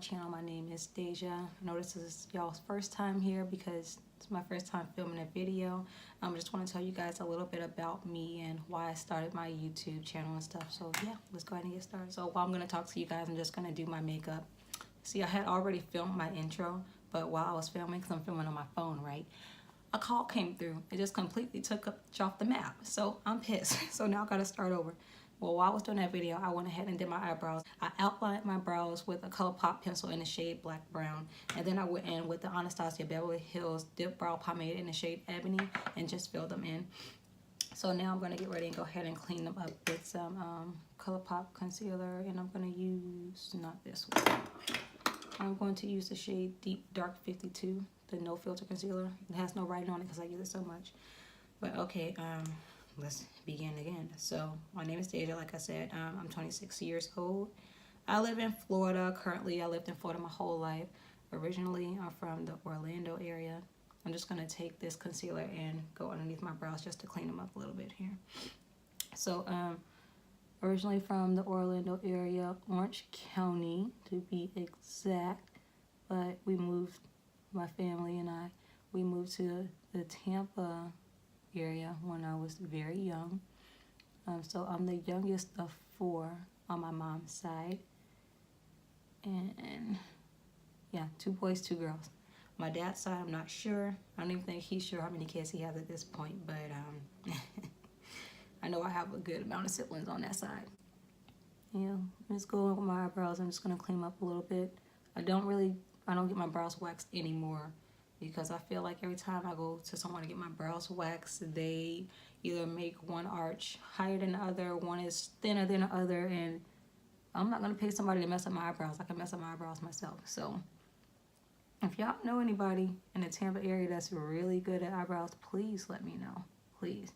channel. My name is Deja. I know this is y'all's first time here because it's my first time filming a video. I just want to tell you guys a little bit about me and why I started my YouTube channel and stuff. So yeah, let's go ahead and get started. So while I'm going to talk to you guys, I'm just going to do my makeup. See, I had already filmed my intro, but while I was filming, because I'm filming on my phone, right, a call came through. It just completely took off the map. So I'm pissed. So now I got to start over. Well, while I was doing that video, I went ahead and did my eyebrows. I outlined my brows with a Colourpop pencil in the shade Black Brown. And then I went in with the Anastasia Beverly Hills Dipbrow Pomade in the shade Ebony and just filled them in. So now I'm going to get ready and go ahead and clean them up with some Colourpop concealer. And I'm going to use, not this one. I'm going to use the shade Deep Dark 52, the No Filter Concealer. It has no writing on it because I use it so much. But okay, let's begin again. So my name is Deja. Like I said, I'm 26 years old. I live in Florida. Currently, I lived in Florida my whole life. Originally, I'm from the Orlando area. I'm just going to take this concealer and go underneath my brows just to clean them up a little bit here. So originally from the Orlando area, Orange County to be exact, but we moved, my family and I, we moved to the Tampa area when I was very young. So I'm the youngest of 4 on my mom's side, and yeah, 2 boys, 2 girls. My dad's side, I'm not sure. I don't even think he's sure how many kids he has at this point, but I know I have a good amount of siblings on that side. Yeah, let's go with my eyebrows. I'm just gonna clean them up a little bit. I don't get my brows waxed anymore, because I feel like every time I go to someone to get my brows waxed, they either make one arch higher than the other, one is thinner than the other, and I'm not going to pay somebody to mess up my eyebrows. I can mess up my eyebrows myself. So if y'all know anybody in the Tampa area that's really good at eyebrows, please let me know. Please.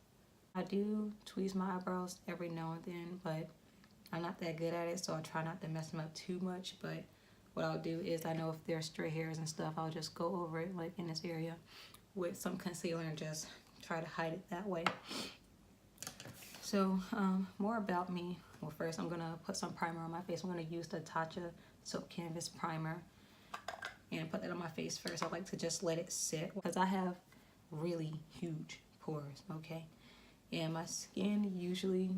I do tweeze my eyebrows every now and then, but I'm not that good at it, so I try not to mess them up too much. But what I'll do is, I know if there's stray hairs and stuff, I'll just go over it like in this area with some concealer and just try to hide it that way. So more about me. Well, first I'm gonna put some primer on my face. I'm gonna use the Tatcha Soap Canvas Primer and put that on my face first. I like to just let it sit because I have really huge pores, okay? And my skin usually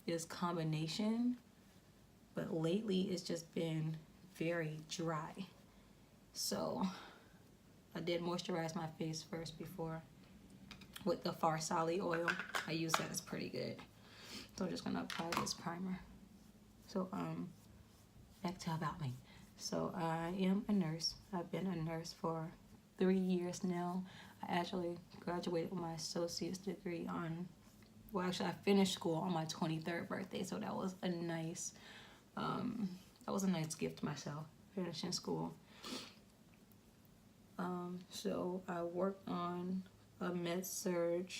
is combination, but lately it's just been very dry. So I did moisturize my face first before with the Farsali oil. I use that, it's pretty good. So I'm just gonna apply this primer. So back to about me. So I am a nurse. I've been a nurse for 3 years now. I actually graduated with my associate's degree on, well, actually I finished school on my 23rd birthday, so that was a nice gift to myself, finishing school. So I worked on a med-surg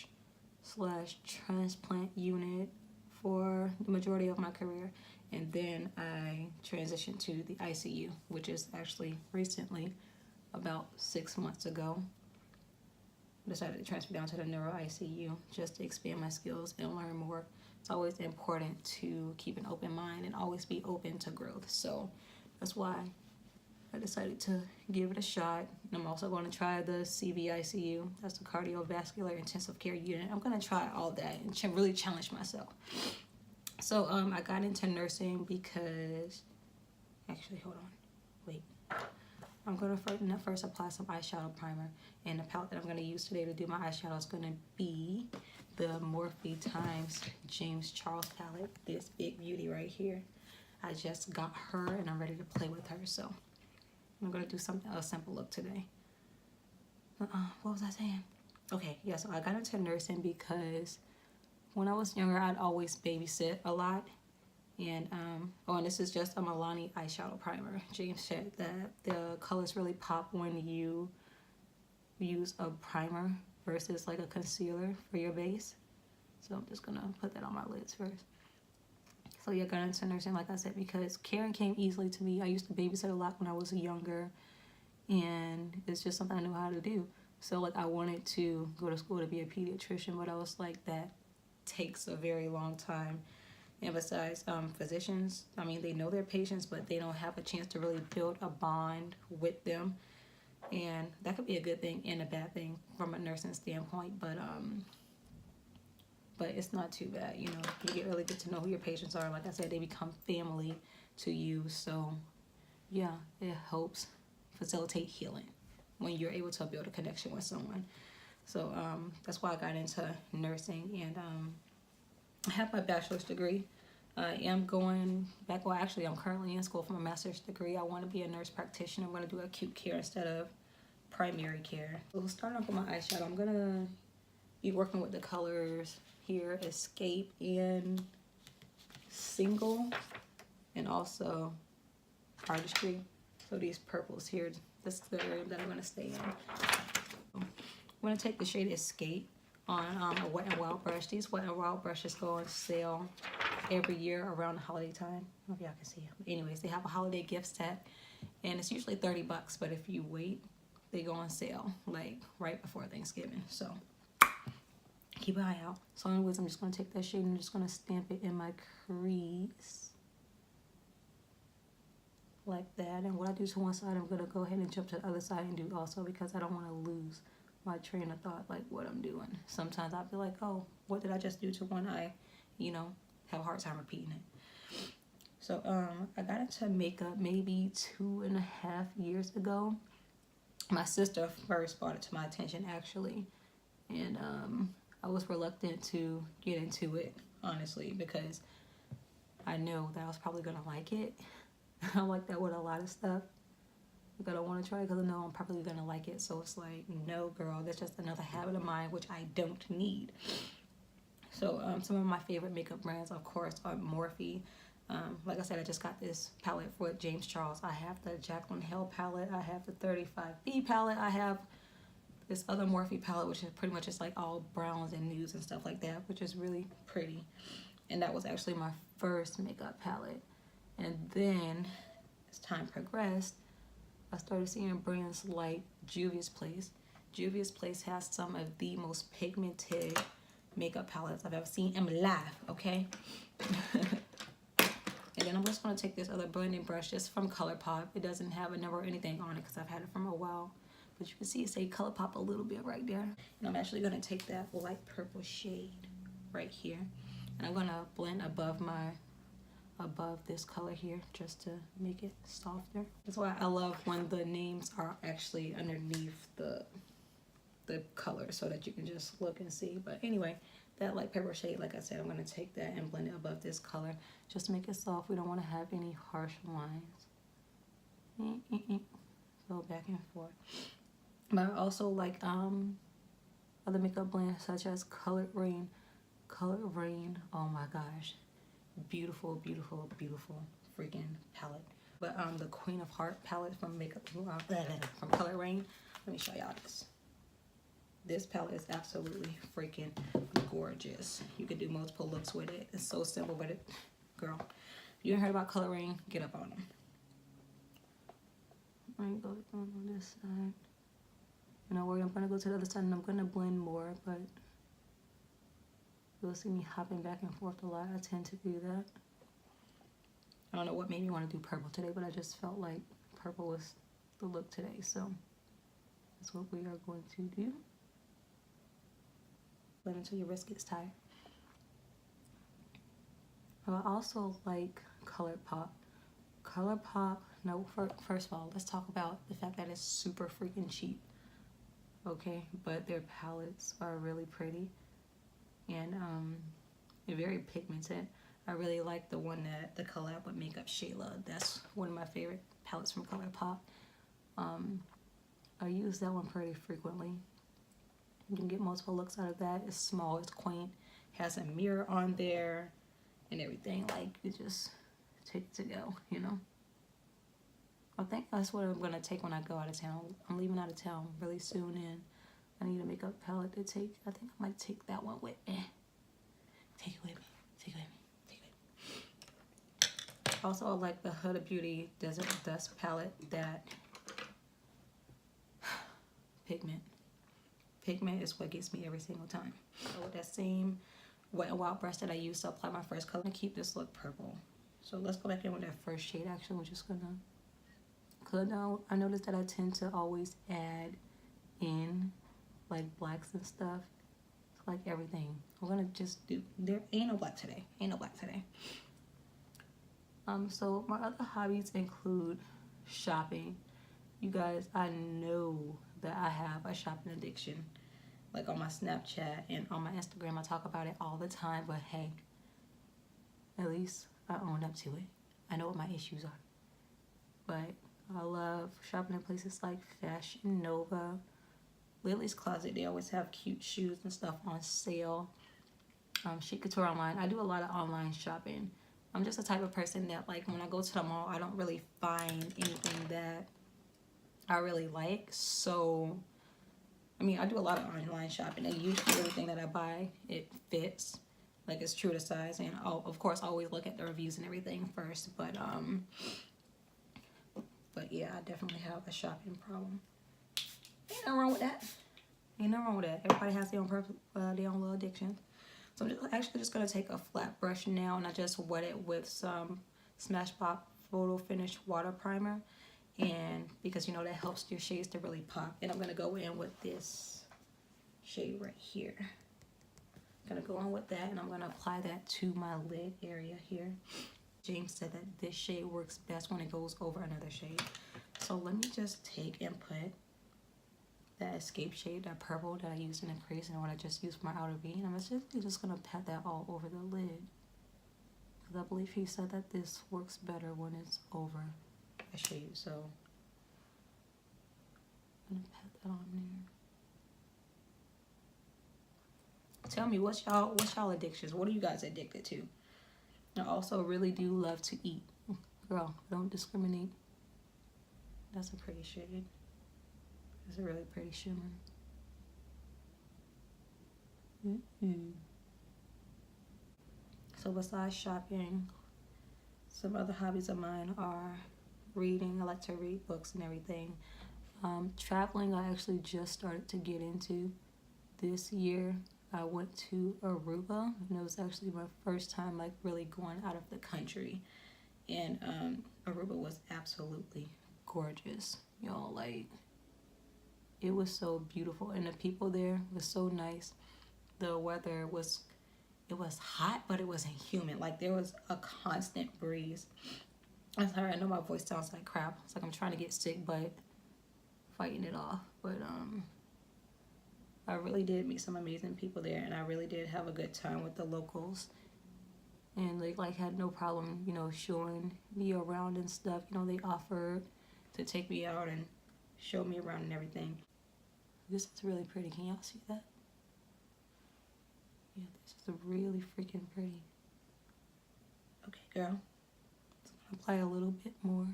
/ transplant unit for the majority of my career, and then I transitioned to the ICU, which is actually recently, about 6 months ago. I decided to transfer down to the neuro ICU just to expand my skills and learn more. It's always important to keep an open mind and always be open to growth. So that's why I decided to give it a shot. And I'm also going to try the CVICU. That's the Cardiovascular Intensive Care Unit. I'm going to try all that and really challenge myself. So I got into nursing because, actually, hold on, wait. I'm going to first apply some eyeshadow primer. And the palette that I'm going to use today to do my eyeshadow is going to be the Morphe times James Charles palette. This big beauty right here. I just got her and I'm ready to play with her. So I'm going to do a simple look today. What was I saying? Okay, yeah, so I got into nursing because when I was younger, I'd always babysit a lot. And, and this is just a Milani eyeshadow primer. James said that the colors really pop when you use a primer versus like a concealer for your base. So I'm just going to put that on my lids first. So yeah, got into nursing, like I said, because caring came easily to me. I used to babysit a lot when I was younger, and it's just something I knew how to do. So like I wanted to go to school to be a pediatrician, but I was like, that takes a very long time And besides, physicians, I mean, they know their patients, but they don't have a chance to really build a bond with them. And that could be a good thing and a bad thing from a nursing standpoint, but it's not too bad, you know. You get really get to know who your patients are. Like I said, they become family to you. So yeah, it helps facilitate healing when you're able to build a connection with someone. So that's why I got into nursing, and I have my bachelor's degree. I am going back, well actually I'm currently in school for my master's degree. I want to be a nurse practitioner. I'm going to do acute care instead of primary care. So starting off with my eyeshadow, I'm going to be working with the colors here, Escape and Single, and also Artistry. So these purples here, this is the area that I'm going to stay in. I'm going to take the shade Escape on a Wet n Wild brush. These Wet n Wild brushes go on sale every year around the holiday time. I don't know if y'all can see it. Anyways, they have a holiday gift set, and it's usually 30 bucks, but if you wait, they go on sale like right before Thanksgiving. So keep an eye out. So anyways, I'm just going to take that shade and I'm just going to stamp it in my crease like that. And what I do to one side, I'm going to go ahead and jump to the other side and do also, because I don't want to lose my train of thought, like what I'm doing. Sometimes I'll be like, oh, what did I just do to one eye? You know, have a hard time repeating it. So I got into makeup maybe 2.5 years ago. My sister first brought it to my attention actually, and I was reluctant to get into it, honestly, because I know that I was probably gonna like it. I like that with a lot of stuff. Like, I don't want to try it because I know I'm probably gonna like it. So it's like, no girl, that's just another habit of mine which I don't need. So some of my favorite makeup brands, of course, are Morphe. Like I said, I just got this palette for James Charles. I have the Jaclyn Hill palette. I have the 35B palette. I have this other Morphe palette, which is pretty much just like all browns and nudes and stuff like that, which is really pretty. And that was actually my first makeup palette. And then as time progressed, I started seeing brands like Juvia's Place. Juvia's Place has some of the most pigmented makeup palettes I've ever seen in my life, okay? And then I'm just going to take this other blending brush just from Colourpop. It doesn't have a number or anything on it because I've had it from a while. But you can see it say Colourpop a little bit right there. And I'm actually going to take that light purple shade right here. And I'm going to blend above this color here just to make it softer. That's why I love when the names are actually underneath the color so that you can just look and see. But anyway, that light purple shade, like I said, I'm going to take that and blend it above this color just to make it soft. We don't want to have any harsh lines. Go back and forth. But I also like other makeup brands such as Raine. Raine, oh my gosh. Beautiful, beautiful, beautiful freaking palette. But the Queen of Heart palette from from Raine. Let me show y'all this. This palette is absolutely freaking gorgeous. You can do multiple looks with it. It's so simple, but it, girl, if you ain't heard about Raine, get up on them. I'm going to go on this side. You know, I'm gonna go to the other side and I'm gonna blend more, but you'll see me hopping back and forth a lot. I tend to do that. I don't know what made me want to do purple today, but I just felt like purple was the look today, so that's what we are going to do. Blend until your wrist gets tired. I also like Colourpop. Colourpop, no, first of all, let's talk about the fact that it's super freaking cheap. Okay, but their palettes are really pretty and they're very pigmented. I really like the one that the collab with Makeup Shayla. That's one of my favorite palettes from Colourpop. I use that one pretty frequently. You can get multiple looks out of that. It's small, it's quaint, has a mirror on there and everything. Like, you just take it to go, you know. I think that's what I'm gonna take when I go out of town. I'm leaving out of town really soon, and I need a makeup palette to take. I think I might take that one with me. Take it with me. Take it with me. Take it with me. Also, I like the Huda Beauty Desert Dust palette. That pigment is what gets me every single time. So with that same Wet n Wild brush that I used to apply my first color. I'm gonna keep this look purple. So let's go back in with that first shade. Actually, we're just gonna, cause now I noticed that I tend to always add in like blacks and stuff, like everything. I'm gonna just do, there ain't no black today. Ain't no black today. So my other hobbies include shopping. You guys, I know that I have a shopping addiction. Like on my Snapchat and on my Instagram, I talk about it all the time, but hey, at least I own up to it. I know what my issues are. But I love shopping in places like Fashion Nova, Lily's Closet. They always have cute shoes and stuff on sale. Chic Couture online. I do a lot of online shopping. I'm just the type of person that, like, when I go to the mall, I don't really find anything that I really like. So, I mean, I do a lot of online shopping, and usually everything that I buy, it fits. Like, it's true to size. And I'll, of course, always look at the reviews and everything first. But yeah, I definitely have a shopping problem. Ain't nothing wrong with that. Ain't nothing wrong with that. Everybody has their own little addiction. So I'm actually just going to take a flat brush now, and I just wet it with some Smashbox Photo Finish Water Primer. And because, you know, that helps your shades to really pop. And I'm going to go in with this shade right here. I'm going to go on with that, and I'm going to apply that to my lid area here. James said that this shade works best when it goes over another shade. So let me just take and put that Escape shade, that purple that I used in the crease and what I just used for my outer V. And I'm just going to pat that all over the lid. Because I believe he said that this works better when it's over a shade. So I'm going to pat that on there. Tell me, what's y'all addictions? What are you guys addicted to? I also really do love to eat. Girl, don't discriminate. That's a pretty shade. It's a really pretty shimmer. So besides shopping, some other hobbies of mine are reading. I like to read books and everything. Traveling, I actually just started to get into this year. I went to Aruba, and it was actually my first time like really going out of the country. And Aruba was absolutely gorgeous, y'all. Like, it was so beautiful, and the people there was so nice. The weather was, it was hot, but it wasn't humid. Like, there was a constant breeze. I'm sorry, I know my voice sounds like crap. It's like I'm trying to get sick, but fighting it off. But I really did meet some amazing people there, and I really did have a good time with the locals. And they like had no problem, you know, showing me around and stuff. You know, they offered to take me out and show me around and everything. This is really pretty. Can y'all see that? Yeah, this is really freaking pretty. Okay, girl. So I'm gonna apply a little bit more.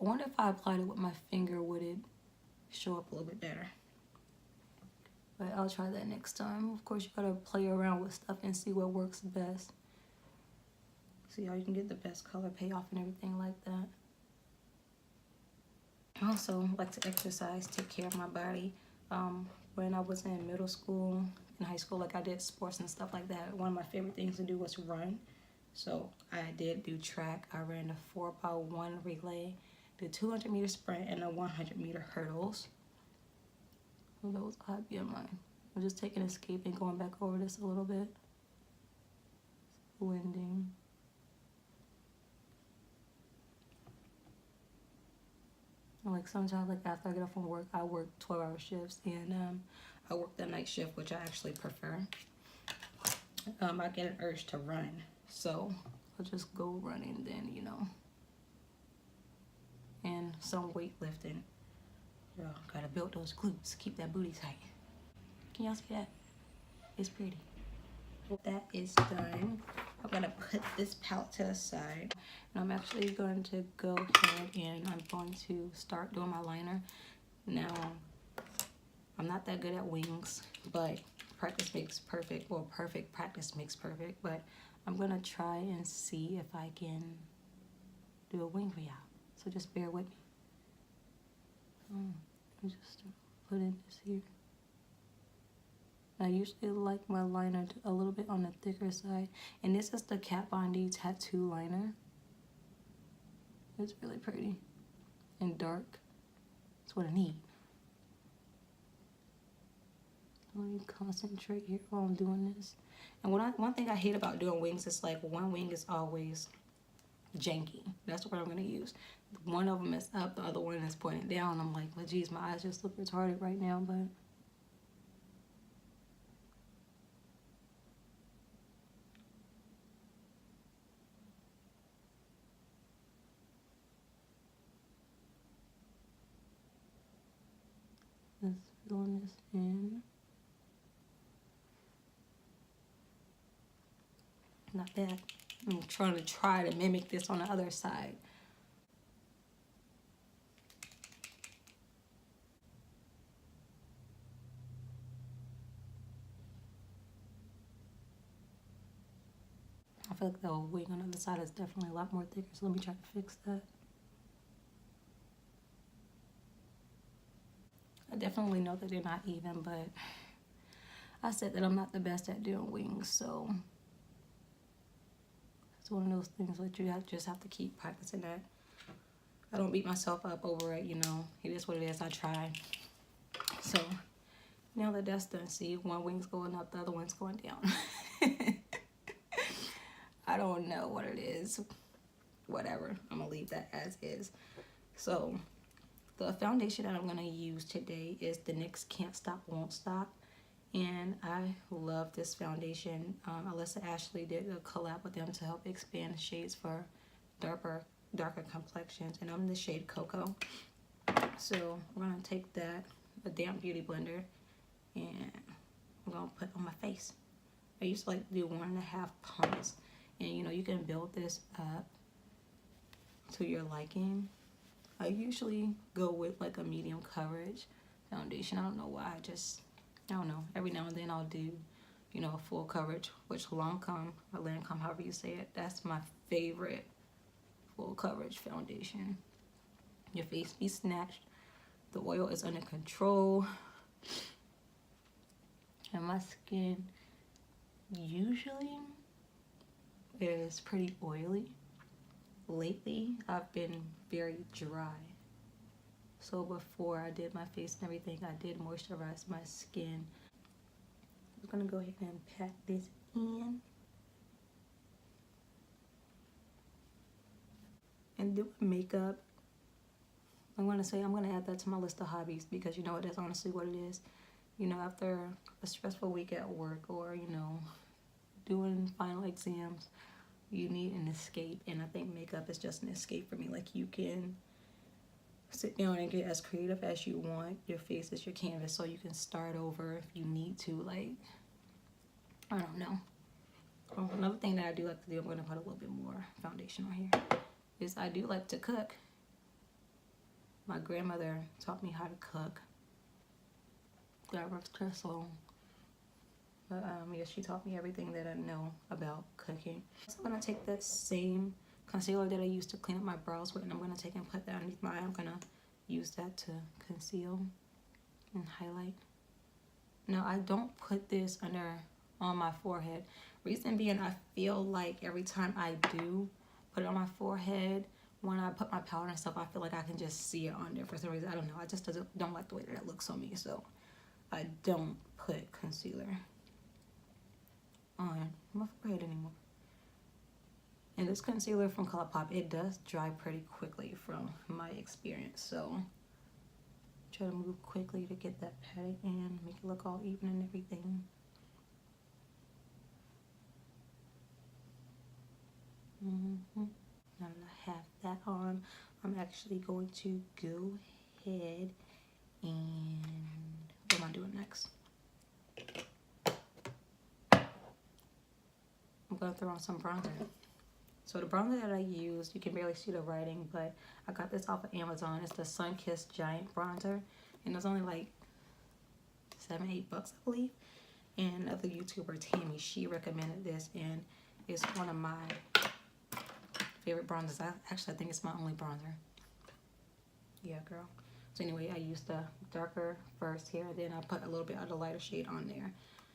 I wonder if I applied it with my finger, would it show up a little bit better? But I'll try that next time. Of course, you gotta play around with stuff and see what works best. See how you can get the best color payoff and everything like that. I also like to exercise, take care of my body. When I was in middle school and high school, like I did sports and stuff like that. One of my favorite things to do was run. So I did do track. I ran a 4x1 relay, the 200-meter sprint, and the 100-meter hurdles. So those I'd be in mine. I'm just taking Escape and going back over this a little bit. Blending. Like sometimes, like after I get off from work, I work 12-hour shifts, and I work the night shift, which I actually prefer. I get an urge to run, so I'll just go running then, you know. And some weightlifting. Girl, gotta build those glutes, keep that booty tight. Can y'all see that? It's pretty. That is done. I'm gonna put this palette to the side, and I'm actually going to go ahead and I'm going to start doing my liner. Now, I'm not that good at wings, but practice makes perfect. Well, perfect practice makes perfect, but I'm gonna try and see if I can do a wing for y'all. So just bear with me. I'm just putting this here. I usually like my liner a little bit on the thicker side. And this is the Kat Von D Tattoo Liner. It's really pretty and dark. That's what I need. Let me concentrate here while I'm doing this. And one thing I hate about doing wings is like one wing is always janky. That's what I'm gonna use. One of them is up, the other one is pointing down. I'm like, well, geez, my eyes just look retarded right now, but let's fill this in. Not bad. I'm trying to mimic this on the other side. I feel like the wing on the other side is definitely a lot more thicker, so let me try to fix that. I definitely know that they're not even, but I said that I'm not the best at doing wings, so it's one of those things that you just have to keep practicing that. I don't beat myself up over it, you know. It is what it is. I try. So now that that's done, see, one wing's going up, the other one's going down. I don't know what it is. Whatever. I'm gonna leave that as is. So the foundation that I'm gonna use today is the NYX Can't Stop Won't Stop. And I love this foundation. Alyssa Ashley did a collab with them to help expand shades for darker complexions. And I'm the shade Cocoa. So we're gonna take that, a damp beauty blender, and I'm gonna put on my face. I used to like to do 1.5 pumps. And you know, you can build this up to your liking. I usually go with like a medium coverage foundation. I don't know why, I don't know. Every now and then I'll do, you know, a full coverage, which Lancome or Lancome, however you say it, that's my favorite full coverage foundation. Your face be snatched. The oil is under control. And my skin usually is pretty oily. Lately, I've been very dry. So before I did my face and everything, I did moisturize my skin. I'm gonna go ahead and pat this in. And do makeup. I'm gonna add that to my list of hobbies because you know that's honestly what it is. You know, after a stressful week at work or, you know, doing final exams, you need an escape, and I think makeup is just an escape for me. Like, you can sit down and get as creative as you want. Your face is your canvas, so you can start over if you need to. Like, I don't know. Oh, another thing that I do like to do, I'm gonna put a little bit more foundation on here, is I do like to cook. My grandmother taught me how to cook. God rest her soul. But yeah, she taught me everything that I know about cooking. So I'm gonna take that same concealer that I used to clean up my brows with, and I'm gonna take and put that underneath my eye. I'm gonna use that to conceal and highlight. Now, I don't put this on my forehead. Reason being, I feel like every time I do put it on my forehead, when I put my powder and stuff, I feel like I can just see it on there for some reason. I don't know. I just don't like the way that it looks on me, so I don't put concealer on my forehead anymore. And this concealer from Colourpop, it does dry pretty quickly from my experience, so try to move quickly to get that patted in, make it look all even and everything. Now that I have that on, I'm actually going to go ahead and what am I doing next? I'm gonna throw on some bronzer. So the bronzer that I used, you can barely see the writing, but I got this off of Amazon. It's the Sunkissed Giant Bronzer, and it was only like $7-8, I believe. And another YouTuber, Tammy, she recommended this, and it's one of my favorite bronzers. I think it's my only bronzer. Yeah, girl. So anyway, I used the darker first here, then I put a little bit of the lighter shade on there.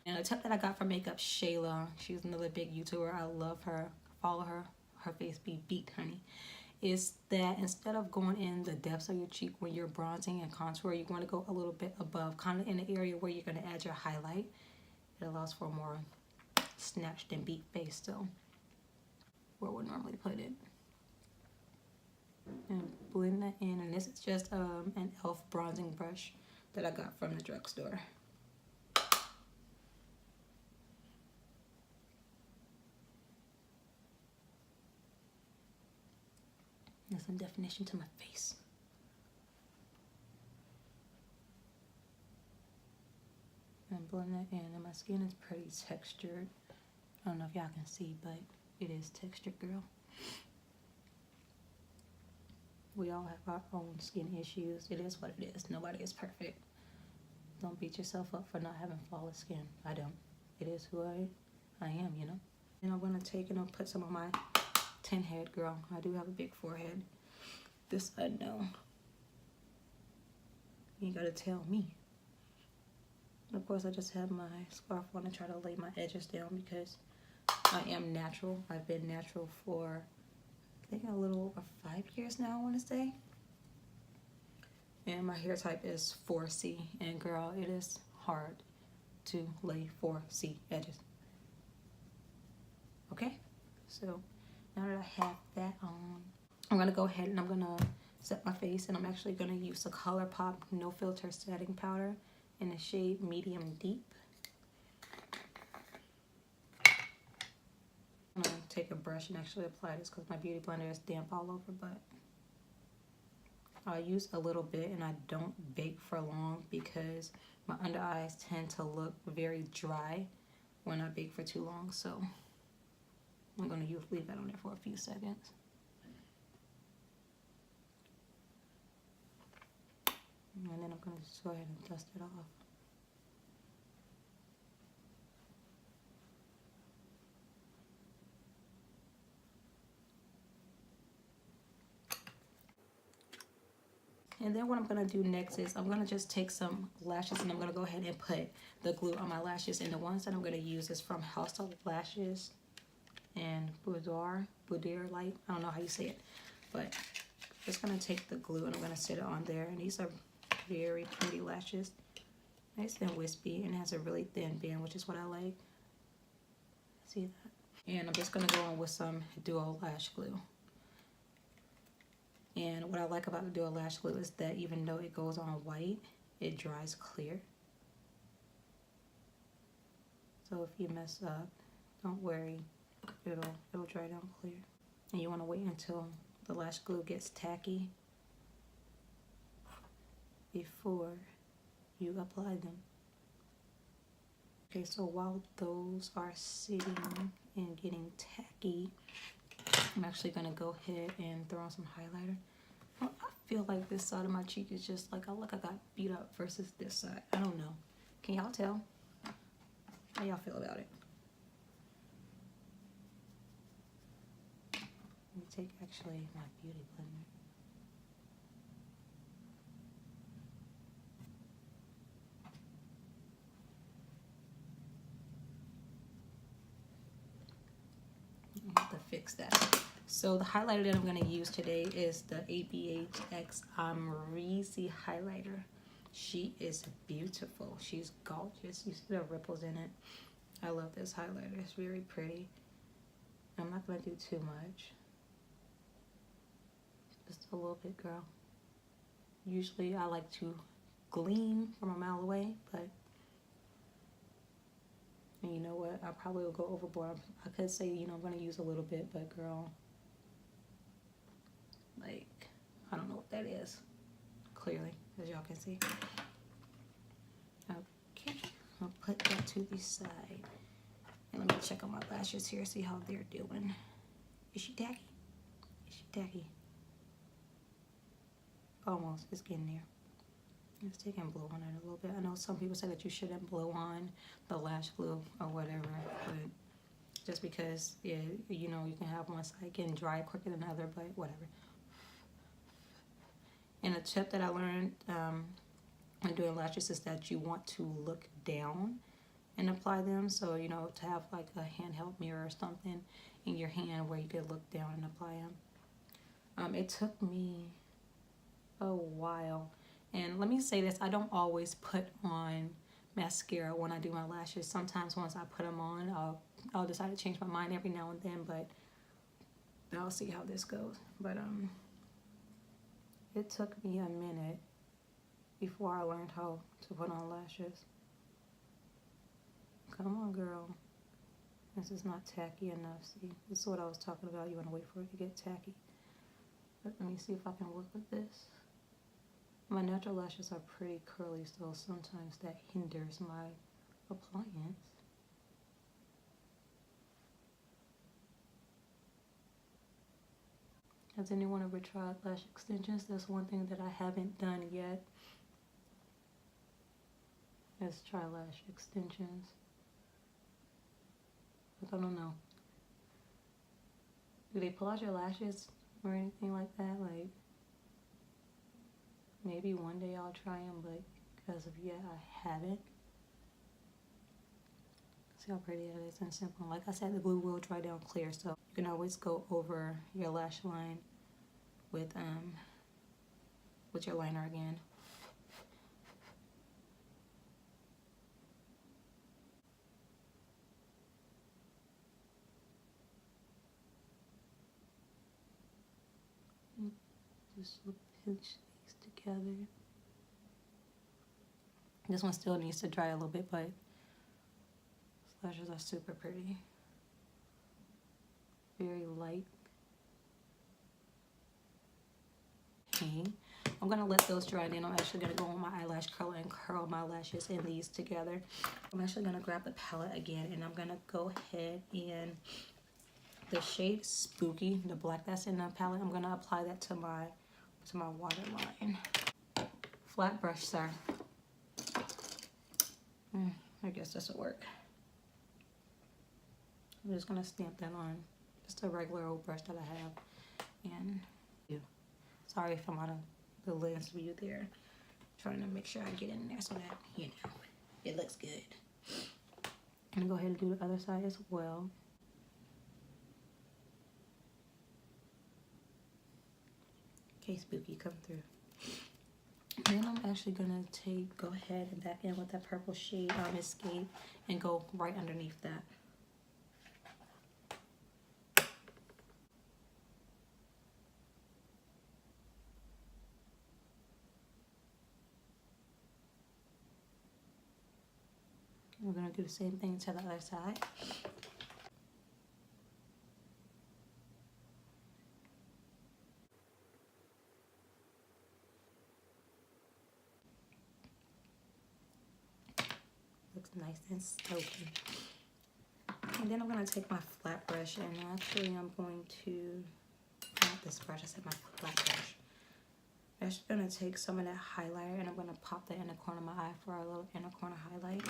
And a tip that I got from Makeup Shayla, she's another big YouTuber. I love her. Follow her. Her face be beat, honey. Is that instead of going in the depths of your cheek when you're bronzing and contour, you want to go a little bit above, kind of in the area where you're going to add your highlight. It allows for a more snatched and beat face still, where we'll normally put it. And blend that in. And this is just an e.l.f. bronzing brush that I got from the drugstore. And some definition to my face. And blend that in. And my skin is pretty textured. I don't know if y'all can see, but it is textured, girl. We all have our own skin issues. It is what it is. Nobody is perfect. Don't beat yourself up for not having flawless skin. I don't. It is who I am, you know. And I'm gonna take and I'll put some of my 10 head, girl. I do have a big forehead. This I know. You gotta tell me. And of course, I just have my scarf on to try to lay my edges down because I am natural. I've been natural for, I think, a little over 5 years now, I want to say. And my hair type is 4C. And girl, it is hard to lay 4C edges. Okay? So now that I have that on, I'm going to go ahead and I'm going to set my face. And I'm actually going to use the Colourpop No Filter Setting Powder in the shade Medium Deep. I'm going to take a brush and actually apply this because my beauty blender is damp all over, but I use a little bit and I don't bake for long because my under eyes tend to look very dry when I bake for too long. So I'm going to leave that on there for a few seconds. And then I'm going to just go ahead and dust it off. And then what I'm going to do next is I'm going to just take some lashes and I'm going to go ahead and put the glue on my lashes. And the ones that I'm going to use is from House of Lashes and Boudoir Lite. I don't know how you say it. But I'm just going to take the glue and I'm going to set it on there. And these are very pretty lashes. Nice and wispy and has a really thin band, which is what I like. See that? And I'm just going to go on with some Duo Lash Glue. And what I like about the Duo Lash Glue is that even though it goes on white, it dries clear. So if you mess up, don't worry, it'll dry down clear. And you want to wait until the lash glue gets tacky before you apply them. Okay, so while those are sitting and getting tacky, I'm actually going to go ahead and throw on some highlighter. Well, I feel like this side of my cheek is just like, I got beat up versus this side. I don't know. Can y'all tell? How y'all feel about it? Let me take actually my beauty blender. I have to fix that. So the highlighter that I'm going to use today is the ABHX Amrezy highlighter. She is beautiful. She's gorgeous. You see the ripples in it. I love this highlighter. It's very pretty. I'm not going to do too much. Just a little bit, girl. Usually I like to gleam from a mile away, but and you know what? I probably will go overboard. I could say, you know, I'm going to use a little bit, but girl, like, I don't know what that is. Clearly, as y'all can see. Okay, I'll put that to the side. And let me check on my lashes here, see how they're doing. Is she tacky? Is she tacky? Almost. It's getting there. Let's take and blow on it a little bit. I know some people say that you shouldn't blow on the lash glue or whatever, but just because, yeah, you know, you can have one side getting dry quicker than the other, but whatever. And a tip that I learned when doing lashes is that you want to look down and apply them. So, you know, to have like a handheld mirror or something in your hand where you could look down and apply them. It took me a while. And let me say this, I don't always put on mascara when I do my lashes. Sometimes once I put them on, I'll decide to change my mind every now and then, but I'll see how this goes. But it took me a minute before I learned how to put on lashes. Come on, girl. This is not tacky enough. See, this is what I was talking about. You want to wait for it to get tacky. But let me see if I can work with this. My natural lashes are pretty curly, so sometimes that hinders my appliance. Has anyone ever tried lash extensions? That's one thing that I haven't done yet. Let's try lash extensions. But I don't know. Do they pull out your lashes or anything like that? Like, maybe one day I'll try them, but as of yet, I haven't. See how pretty it is and simple. Like I said, the glue will dry down clear, so you can always go over your lash line with your liner again. Just pinch these together. This one still needs to dry a little bit, but these lashes are super pretty. Very light. Okay. I'm gonna let those dry, and then I'm actually gonna go on my eyelash curler and curl my lashes in these together. I'm actually gonna grab the palette again, and I'm gonna go ahead and the shade Spooky, the black that's in the palette, I'm gonna apply that to my waterline. Flat brush, sir. I guess this will work. I'm just gonna stamp that on just a regular old brush that I have. And sorry if I'm out of the lens view there. Trying to make sure I get in there so that, you know, it looks good. I'm gonna go ahead and do the other side as well. Okay, Spooky, come through. Then I'm actually gonna go ahead and back in with that purple shade Escape and go right underneath that. We're gonna do the same thing to the other side. Looks nice and silky. And then I'm gonna take my flat brush, and actually I'm going to, not this brush, I said my flat brush. I'm just gonna take some of that highlighter, and I'm gonna pop that in the corner of my eye for a little inner corner highlight.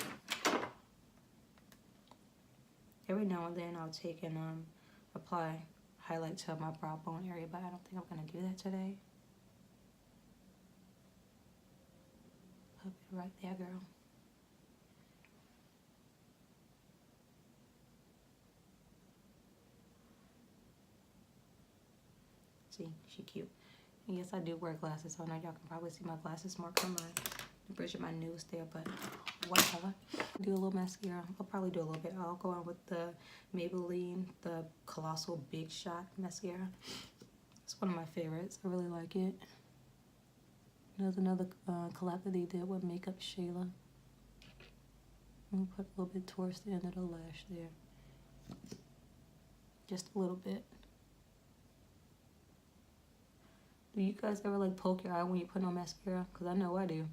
Every now and then I'll take and apply highlight to my brow bone area, but I don't think I'm gonna do that today. Put it right there, girl. See, she cute. And yes, I do wear glasses, so I know y'all can probably see my glasses mark on the bridge of my nose there, but whatever. Do a little mascara. I'll probably do a little bit. I'll go on with the Mabelline, the Colossal Big Shot mascara. It's one of my favorites. I really like it. There's another collab that they did with Makeup Shayla. I'm gonna put a little bit towards the end of the lash there. Just a little bit. Do you guys ever like poke your eye when you put on mascara? Because I know I do.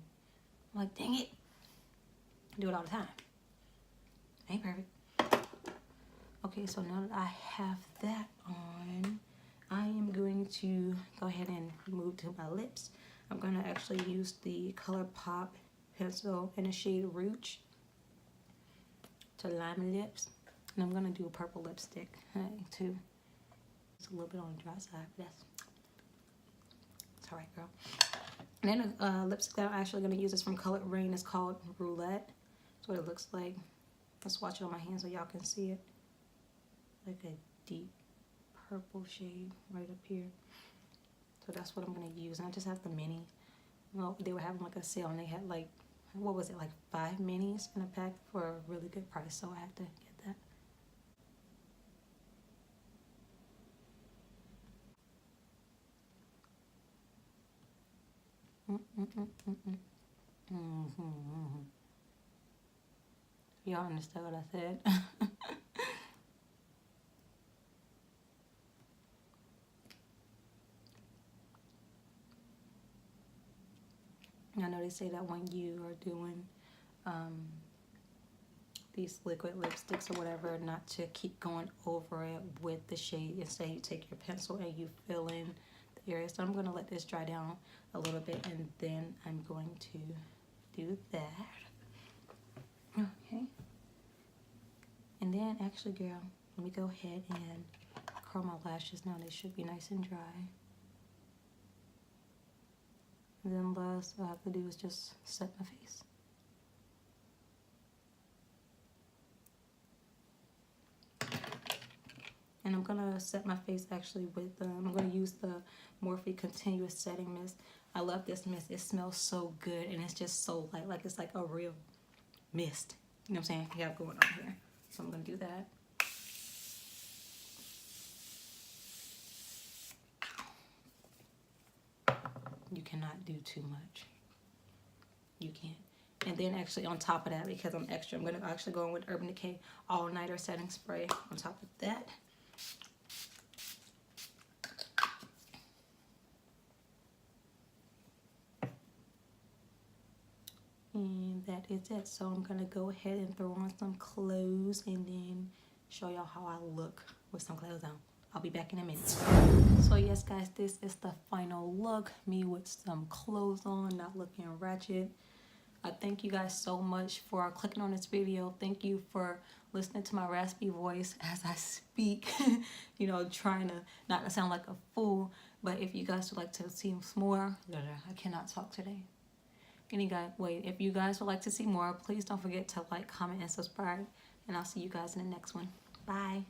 I'm like, dang it. I do it all the time. Ain't perfect. Okay, so now that I have that on, I am going to go ahead and move to my lips. I'm going to actually use the Colourpop pencil in the shade Rooch to line my lips. And I'm going to do a purple lipstick too. It's a little bit on the dry side, but it's alright, girl. And then lipstick that I'm actually going to use is from Raine. It's called Roulette. That's what it looks like. I'll swatch it on my hand so y'all can see it. Like a deep purple shade right up here. So that's what I'm gonna use. And I just have the mini. Well, they were having like a sale and they had like, what was it, like 5 minis in a pack for a really good price. So I had to get that. Y'all understand what I said? I know they say that when you are doing these liquid lipsticks or whatever, not to keep going over it with the shade. Instead, you take your pencil and you fill in the area. So I'm going to let this dry down a little bit, and then I'm going to do that. Okay. And then, actually, girl, let me go ahead and curl my lashes now. They should be nice and dry. And then last I have to do is just set my face. And I'm gonna set my face actually with, I'm gonna use the Morphe Continuous Setting Mist. I love this mist. It smells so good and it's just so light, like it's like a real mist. You know what I'm saying? You have going on here. So I'm gonna do that. You cannot do too much. You can't. And then actually on top of that, because I'm extra, I'm gonna actually go in with Urban Decay All Nighter Setting Spray on top of that. And that is it. So I'm gonna go ahead and throw on some clothes and then show y'all how I look with some clothes on. I'll be back in a minute. So yes guys, this is the final look. Me with some clothes on, not looking ratchet. I thank you guys so much for clicking on this video. Thank you for listening to my raspy voice as I speak. You know, trying to not sound like a fool. But if you guys would like to see more, I cannot talk today. Anyway, if you guys would like to see more, please don't forget to like, comment, and subscribe. And I'll see you guys in the next one. Bye.